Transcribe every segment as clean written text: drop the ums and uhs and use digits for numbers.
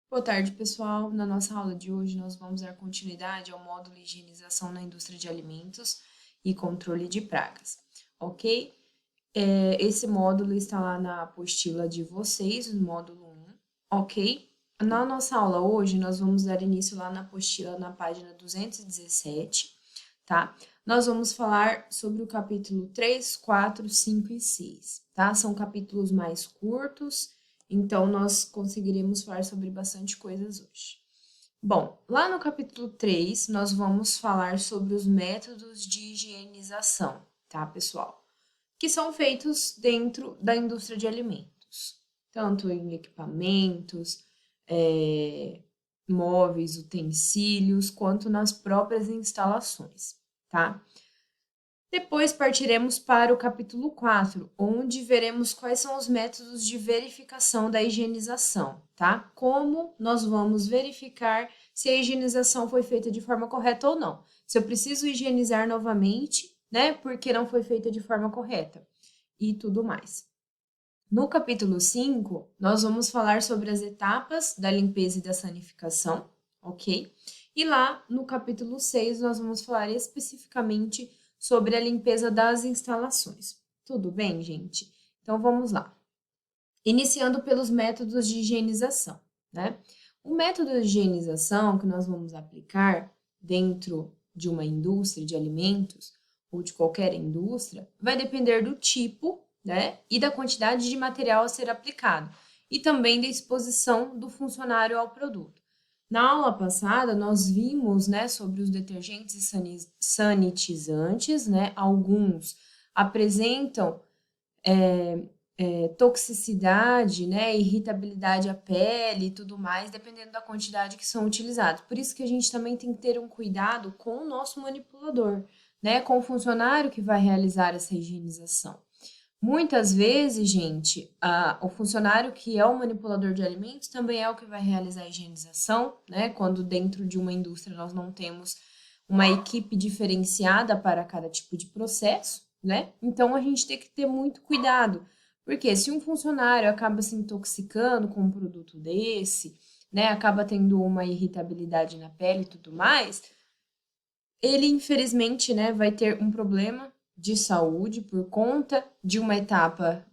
Boa tarde, pessoal. Na nossa aula de hoje, nós vamos dar continuidade ao módulo Higienização na Indústria de Alimentos e Controle de Pragas, ok? Esse módulo está lá na apostila de vocês, no módulo 1, ok? Na nossa aula hoje, nós vamos dar início lá na apostila, na página 217, tá? Nós vamos falar sobre o capítulo 3, 4, 5 e 6, tá? São capítulos mais curtos, então nós conseguiremos falar sobre bastante coisas hoje. Bom, lá no capítulo 3, nós vamos falar sobre os métodos de higienização, tá, pessoal? Que são feitos dentro da indústria de alimentos, tanto em equipamentos, móveis, utensílios, quanto nas próprias instalações, tá? Depois partiremos para o capítulo 4, onde veremos quais são os métodos de verificação da higienização, tá? Como nós vamos verificar se a higienização foi feita de forma correta ou não. Se eu preciso higienizar novamente, né? Porque não foi feita de forma correta e tudo mais. No capítulo 5, nós vamos falar sobre as etapas da limpeza e da sanificação, ok? E lá no capítulo 6, nós vamos falar especificamente sobre a limpeza das instalações. Tudo bem, gente? Então vamos lá. Iniciando pelos métodos de higienização, né? O método de higienização que nós vamos aplicar dentro de uma indústria de alimentos ou de qualquer indústria vai depender do tipo, né, e da quantidade de material a ser aplicado e também da exposição do funcionário ao produto. Na aula passada, nós vimos, né, sobre os detergentes e sanitizantes, né, alguns apresentam toxicidade, né, irritabilidade à pele e tudo mais, dependendo da quantidade que são utilizados. Por isso que a gente também tem que ter um cuidado com o nosso manipulador, né, com o funcionário que vai realizar essa higienização. Muitas vezes, gente, o funcionário que é o manipulador de alimentos também é o que vai realizar a higienização, né? Quando dentro de uma indústria nós não temos uma equipe diferenciada para cada tipo de processo, né? Então a gente tem que ter muito cuidado, porque se um funcionário acaba se intoxicando com um produto desse, né? Acaba tendo uma irritabilidade na pele e tudo mais, ele infelizmente, né, vai ter um problema de saúde por conta de uma etapa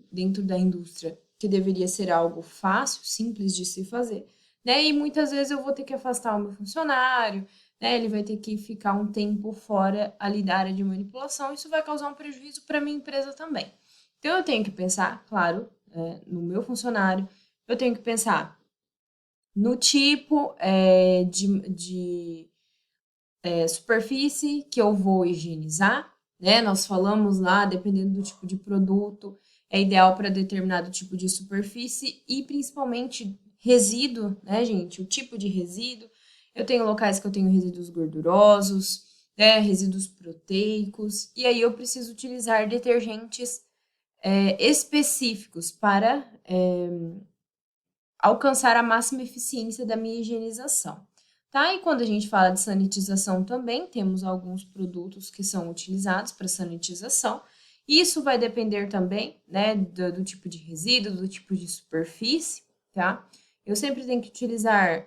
dentro da indústria que deveria ser algo fácil, simples de se fazer, né? E muitas vezes eu vou ter que afastar o meu funcionário, né? Ele vai ter que ficar um tempo fora ali da área de manipulação. Isso vai causar um prejuízo para minha empresa também. Então eu tenho que pensar, claro, no meu funcionário, eu tenho que pensar no tipo de superfície que eu vou higienizar, né? Nós falamos lá, dependendo do tipo de produto, é ideal para determinado tipo de superfície e principalmente resíduo, né, gente? O tipo de resíduo. Eu tenho locais que eu tenho resíduos gordurosos, né, resíduos proteicos, e aí eu preciso utilizar detergentes específicos para alcançar a máxima eficiência da minha higienização. Tá? E quando a gente fala de sanitização também, temos alguns produtos que são utilizados para sanitização. Isso vai depender também, né, do tipo de resíduo, do tipo de superfície, tá? Eu sempre tenho que utilizar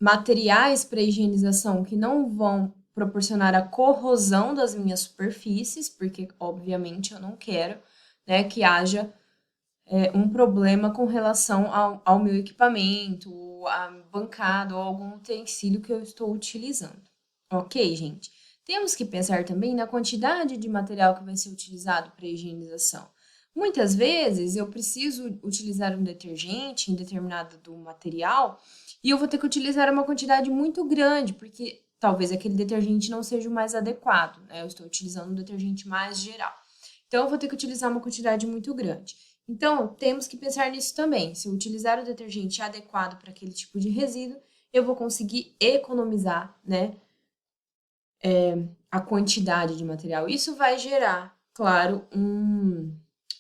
materiais para higienização que não vão proporcionar a corrosão das minhas superfícies, porque obviamente eu não quero, né, que haja um problema com relação ao meu equipamento, a bancada ou algum utensílio que eu estou utilizando. Ok, gente? Temos que pensar também na quantidade de material que vai ser utilizado para higienização. Muitas vezes eu preciso utilizar um detergente em determinado do material e eu vou ter que utilizar uma quantidade muito grande, porque talvez aquele detergente não seja o mais adequado, né? Eu estou utilizando um detergente mais geral. Então, eu vou ter que utilizar uma quantidade muito grande. Então, temos que pensar nisso também. Se eu utilizar o detergente adequado para aquele tipo de resíduo, eu vou conseguir economizar, né, a quantidade de material. Isso vai gerar, claro, um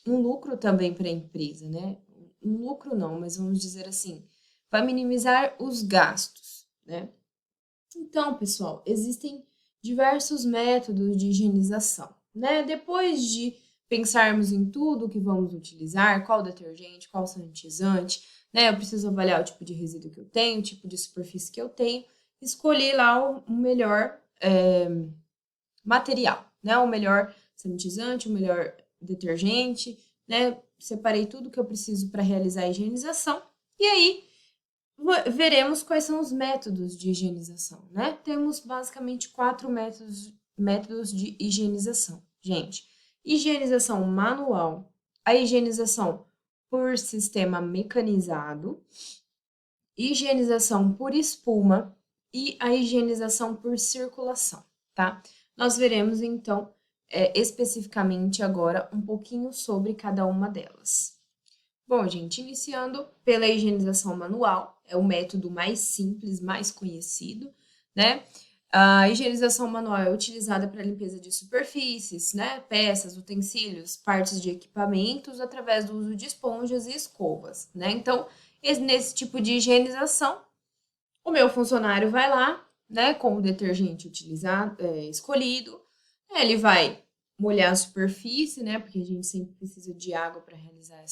lucro também para a empresa, né? Um lucro não, mas vamos dizer assim, vai minimizar os gastos, né? Então, pessoal, existem diversos métodos de higienização, né? Depois de pensarmos em tudo que vamos utilizar, qual detergente, qual sanitizante, né? Eu preciso avaliar o tipo de resíduo que eu tenho, o tipo de superfície que eu tenho, escolher lá o melhor material, né? O melhor sanitizante, o melhor detergente, né? Separei tudo que eu preciso para realizar a higienização e aí veremos quais são os métodos de higienização, né? Temos basicamente 4 métodos de higienização. Gente, higienização manual, a higienização por sistema mecanizado, higienização por espuma e a higienização por circulação, tá? Nós veremos então especificamente agora um pouquinho sobre cada uma delas. Bom, gente, iniciando pela higienização manual, é o método mais simples, mais conhecido, né? A higienização manual é utilizada para limpeza de superfícies, né? Peças, utensílios, partes de equipamentos, através do uso de esponjas e escovas, né? Então, nesse tipo de higienização, o meu funcionário vai lá, né, com o detergente utilizado, escolhido, ele vai molhar a superfície, né, porque a gente sempre precisa de água para realizar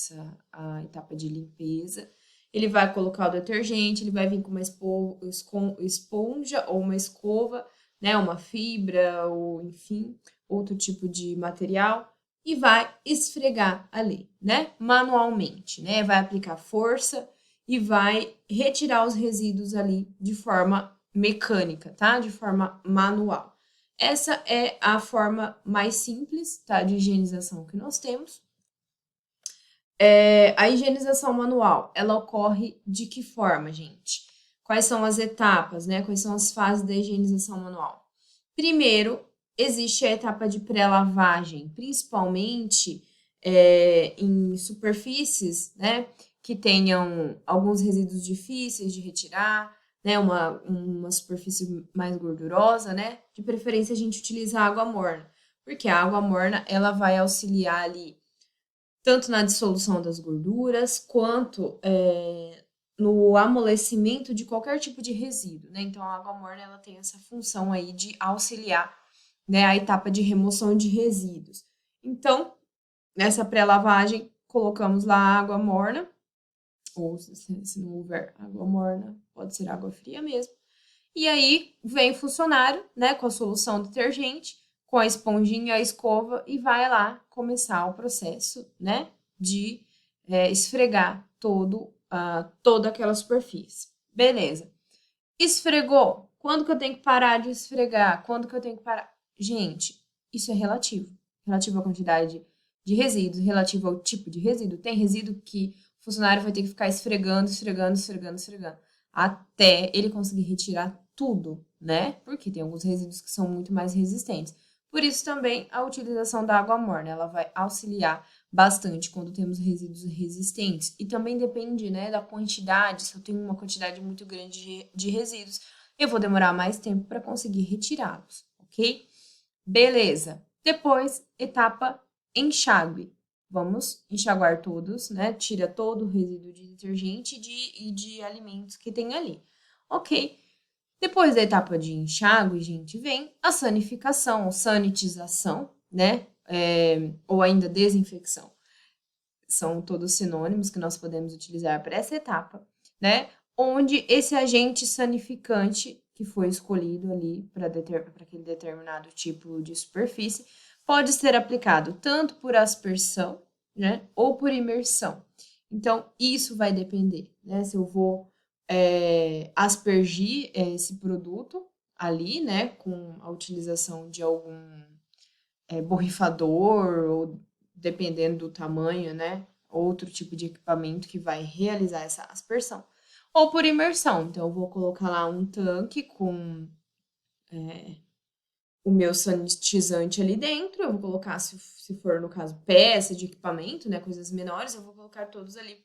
a etapa de limpeza. Ele vai colocar o detergente, ele vai vir com uma esponja ou uma escova, né, uma fibra ou, enfim, outro tipo de material e vai esfregar ali, né, manualmente, né, vai aplicar força e vai retirar os resíduos ali de forma mecânica, tá? De forma manual. Essa é a forma mais simples, tá? De higienização que nós temos. A higienização manual, ela ocorre de que forma, gente? Quais são as etapas, né? Quais são as fases da higienização manual? Primeiro, existe a etapa de pré-lavagem, principalmente em superfícies, né? Que tenham alguns resíduos difíceis de retirar, né? Uma superfície mais gordurosa, né? De preferência, a gente utiliza água morna, porque a água morna, ela vai auxiliar ali tanto na dissolução das gorduras, quanto no amolecimento de qualquer tipo de resíduo, né? Então, a água morna, ela tem essa função aí de auxiliar, né, a etapa de remoção de resíduos. Então, nessa pré-lavagem, colocamos lá a água morna, ou se não houver água morna, pode ser água fria mesmo. E aí, vem o funcionário, né, com a solução detergente, com a esponjinha, a escova, e vai lá começar o processo, né, de esfregar toda aquela superfície. Beleza. Esfregou. Quando que eu tenho que parar de esfregar? Quando que eu tenho que parar? Gente, isso é relativo. Relativo à quantidade de resíduos, relativo ao tipo de resíduo. Tem resíduo que o funcionário vai ter que ficar esfregando, até ele conseguir retirar tudo, né? Porque tem alguns resíduos que são muito mais resistentes. Por isso também a utilização da água morna, ela vai auxiliar bastante quando temos resíduos resistentes. E também depende, né, da quantidade. Se eu tenho uma quantidade muito grande de resíduos, eu vou demorar mais tempo para conseguir retirá-los, ok? Beleza. Depois, etapa enxágue. Vamos enxaguar todos, né? Tira todo o resíduo de detergente e de alimentos que tem ali. Ok. Depois da etapa de enxágue, gente, vem a sanificação, ou sanitização, né? Ou ainda desinfecção. São todos sinônimos que nós podemos utilizar para essa etapa, né? Onde esse agente sanificante que foi escolhido ali para aquele determinado tipo de superfície pode ser aplicado tanto por aspersão, né? Ou por imersão. Então, isso vai depender, né? Se eu vou aspergir esse produto ali, né, com a utilização de algum borrifador ou dependendo do tamanho, né, outro tipo de equipamento que vai realizar essa aspersão, ou por imersão. Então, eu vou colocar lá um tanque com o meu sanitizante ali dentro, eu vou colocar, se for no caso, peça de equipamento, né, coisas menores, eu vou colocar todos ali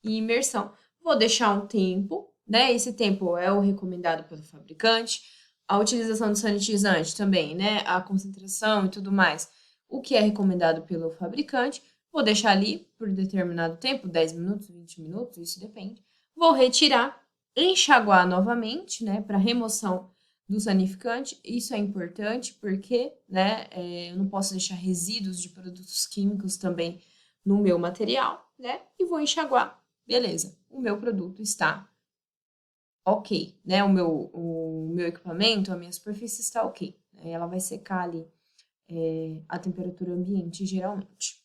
em imersão. Vou deixar um tempo, né? Esse tempo é o recomendado pelo fabricante. A utilização do sanitizante também, né? A concentração e tudo mais. O que é recomendado pelo fabricante. Vou deixar ali por determinado tempo, 10 minutos, 20 minutos, isso depende. Vou retirar, enxaguar novamente, né? Para remoção do sanificante. Isso é importante porque, né, eu não posso deixar resíduos de produtos químicos também no meu material, né? E vou enxaguar. Beleza, o meu produto está ok, né? O meu equipamento, a minha superfície está ok. Ela vai secar ali a temperatura ambiente, geralmente.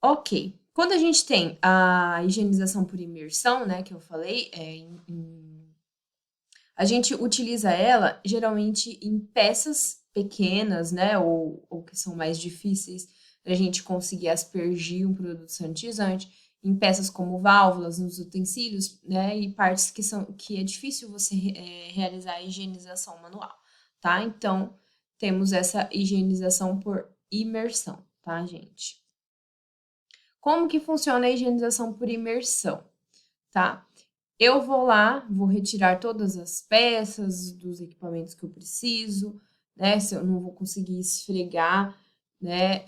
Ok. Quando a gente tem a higienização por imersão, né, que eu falei, a gente utiliza ela geralmente em peças pequenas, né, ou que são mais difíceis da gente conseguir aspergir um produto sanitizante, em peças como válvulas, nos utensílios, né, e partes que é difícil você realizar a higienização manual, tá? Então, temos essa higienização por imersão, tá, gente? Como que funciona a higienização por imersão, tá? Eu vou lá, vou retirar todas as peças dos equipamentos que eu preciso, né? Se eu não vou conseguir esfregar, né?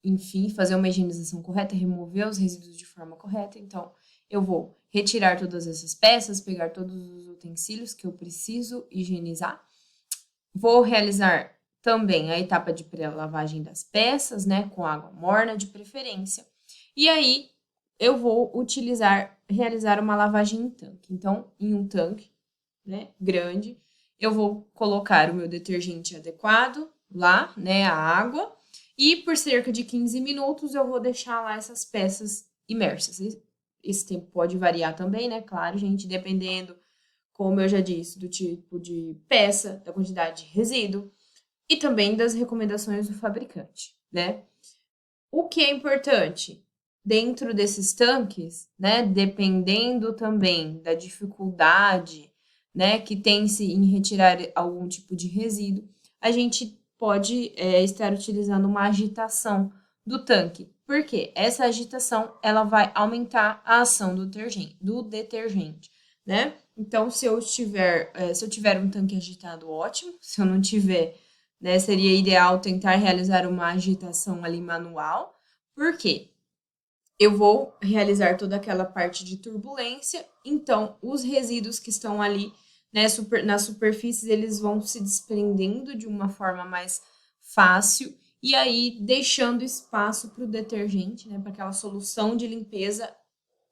Enfim, fazer uma higienização correta, remover os resíduos de forma correta. Então, eu vou retirar todas essas peças, pegar todos os utensílios que eu preciso higienizar. Vou realizar também a etapa de pré-lavagem das peças, né? Com água morna de preferência. E aí, eu vou realizar uma lavagem em tanque. Então, em um tanque, né, grande, eu vou colocar o meu detergente adequado lá, né, a água, e por cerca de 15 minutos eu vou deixar lá essas peças imersas. Esse tempo pode variar também, né, claro, gente, dependendo, como eu já disse, do tipo de peça, da quantidade de resíduo e também das recomendações do fabricante, né? O que é importante? Dentro desses tanques, né, dependendo também da dificuldade, né, que tem-se em retirar algum tipo de resíduo, a gente pode estar utilizando uma agitação do tanque. Por quê? Essa agitação, ela vai aumentar a ação do detergente, né? Então, se eu tiver um tanque agitado, ótimo. Se eu não tiver, né, seria ideal tentar realizar uma agitação ali manual. Por quê? Eu vou realizar toda aquela parte de turbulência, então os resíduos que estão ali, né, nas superfícies, eles vão se desprendendo de uma forma mais fácil e aí deixando espaço para o detergente, né, para aquela solução de limpeza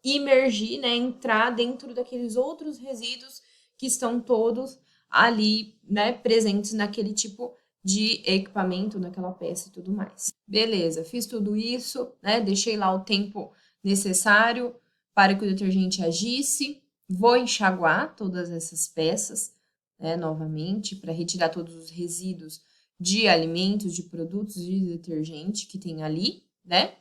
imergir, né, entrar dentro daqueles outros resíduos que estão todos ali, né, presentes naquele tipo de equipamento, naquela peça e tudo mais. Beleza, fiz tudo isso, né, deixei lá o tempo necessário para que o detergente agisse. Vou enxaguar todas essas peças, né, novamente, para retirar todos os resíduos de alimentos, de produtos de detergente que tem ali, né?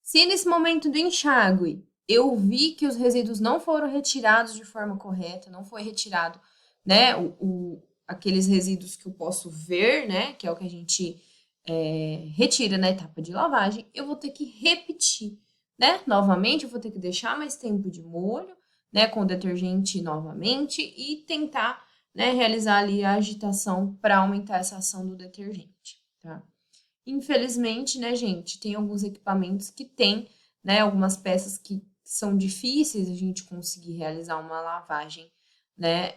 Se nesse momento do enxágue eu vi que os resíduos não foram retirados de forma correta, não foi retirado, né, aqueles resíduos que eu posso ver, né, que é o que a gente retira na etapa de lavagem, eu vou ter que repetir, né, novamente, eu vou ter que deixar mais tempo de molho, né, com o detergente novamente e tentar, né, realizar ali a agitação para aumentar essa ação do detergente, tá? Infelizmente, né, gente, tem alguns equipamentos que têm, né, algumas peças que são difíceis a gente conseguir realizar uma lavagem, né,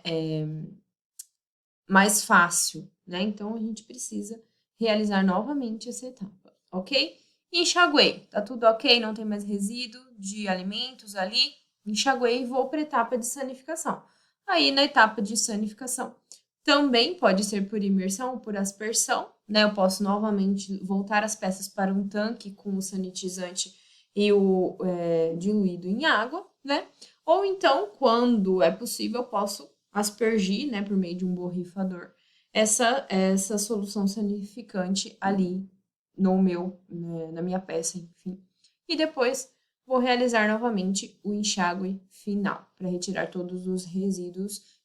mais fácil, né? Então, a gente precisa realizar novamente essa etapa, ok? Enxaguei, tá tudo ok, não tem mais resíduo de alimentos ali. Enxaguei e vou para a etapa de sanificação. Aí, na etapa de sanificação, também pode ser por imersão ou por aspersão, né? Eu posso novamente voltar as peças para um tanque com o sanitizante e o diluído em água, né? Ou então, quando é possível, eu posso aspergir, né, por meio de um borrifador, essa solução sanificante ali no né, na minha peça, enfim. E depois vou realizar novamente o enxágue final, para retirar todos os resíduos